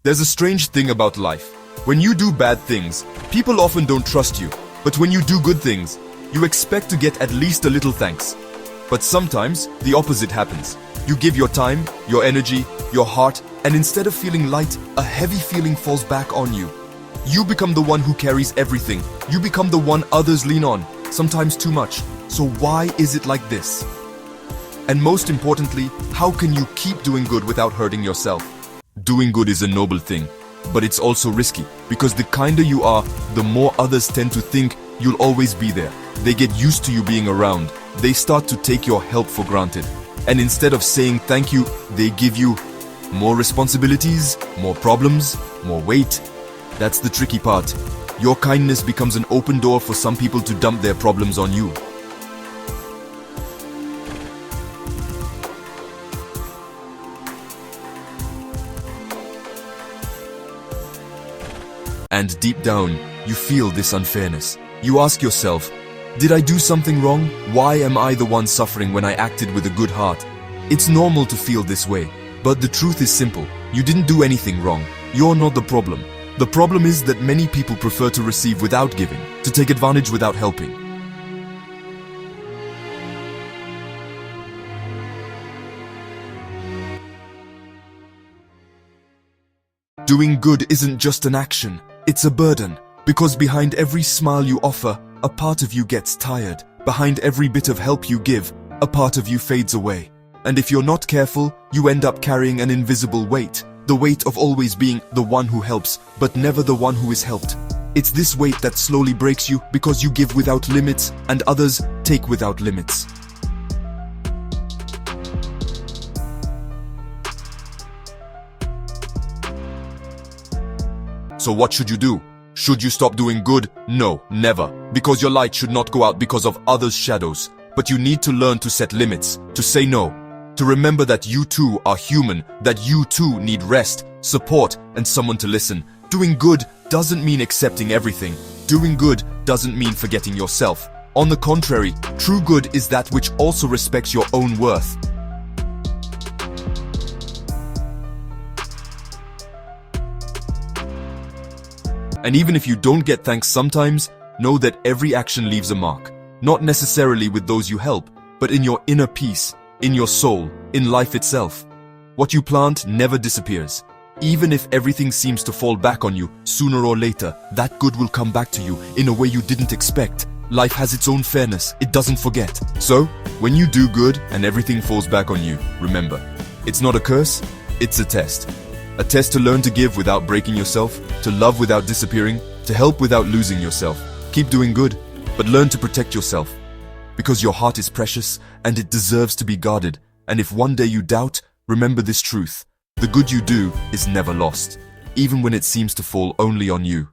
There's a strange thing about life. When you do bad things, people often don't trust you. But when you do good things, you expect to get at least a little thanks. But sometimes, the opposite happens. You give your time, your energy, your heart, and instead of feeling light, a heavy feeling falls back on you. You become the one who carries everything. You become the one others lean on, sometimes too much. So why is it like this? And most importantly, how can you keep doing good without hurting yourself? Doing good is a noble thing, but it's also risky, because the kinder you are, the more others tend to think you'll always be there. They get used to you being around. They start to take your help for granted. And instead of saying thank you, they give you more responsibilities, more problems, more weight. That's the tricky part. Your kindness becomes an open door for some people to dump their problems on you. And deep down, you feel this unfairness. You ask yourself, did I do something wrong? Why am I the one suffering when I acted with a good heart? It's normal to feel this way, but the truth is simple. You didn't do anything wrong. You're not the problem. The problem is that many people prefer to receive without giving, to take advantage without helping. Doing good isn't just an action, it's a burden. Because behind every smile you offer, a part of you gets tired. Behind every bit of help you give, a part of you fades away. And if you're not careful, you end up carrying an invisible weight. The weight of always being the one who helps, but never the one who is helped. It's this weight that slowly breaks you because you give without limits and others take without limits. So what should you do? Should you stop doing good? No, never. Because your light should not go out because of others' shadows. But you need to learn to set limits, to say no, to remember that you too are human, that you too need rest, support, and someone to listen. Doing good doesn't mean accepting everything. Doing good doesn't mean forgetting yourself. On the contrary, true good is that which also respects your own worth. And even if you don't get thanks sometimes, know that every action leaves a mark. Not necessarily with those you help, but in your inner peace, in your soul, in life itself. What you plant never disappears. Even if everything seems to fall back on you, sooner or later, that good will come back to you in a way you didn't expect. Life has its own fairness, it doesn't forget. So, when you do good and everything falls back on you, remember, it's not a curse, it's a test. A test to learn to give without breaking yourself, to love without disappearing, to help without losing yourself. Keep doing good, but learn to protect yourself. Because your heart is precious and it deserves to be guarded. And if one day you doubt, remember this truth. The good you do is never lost, even when it seems to fall only on you.